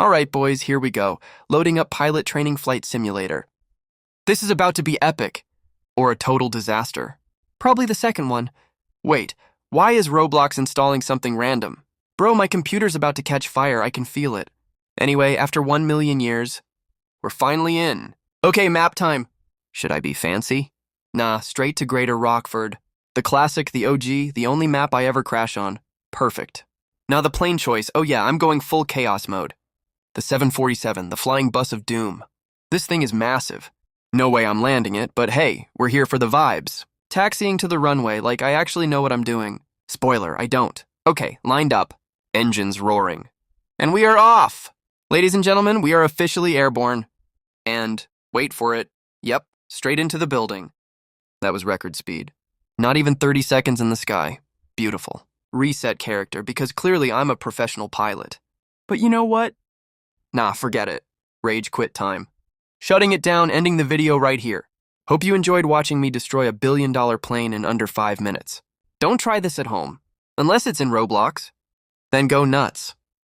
Alright, boys, here we go. Loading up pilot training flight simulator. This is about to be epic. Or a total disaster. Probably the second one. Wait, why is Roblox installing something random? Bro, my computer's about to catch fire, I can feel it. Anyway, after 1 million years, we're finally in. Okay, map time. Should I be fancy? Nah, straight to Greater Rockford. The classic, the OG, the only map I ever crash on. Perfect. Now the plane choice, oh yeah, I'm going full chaos mode. The 747, the flying bus of doom. This thing is massive. No way I'm landing it, but hey, we're here for the vibes. Taxiing to the runway like I actually know what I'm doing. Spoiler, I don't. Okay, lined up. Engines roaring. And we are off! Ladies and gentlemen, we are officially airborne. And, wait for it, yep, straight into the building. That was record speed. Not even 30 seconds in the sky. Beautiful. Reset character, because clearly I'm a professional pilot. But you know what? Nah, forget it. Rage quit time. Shutting it down, ending the video right here. Hope you enjoyed watching me destroy a billion-dollar plane in under 5 minutes. Don't try this at home. Unless it's in Roblox. Then go nuts.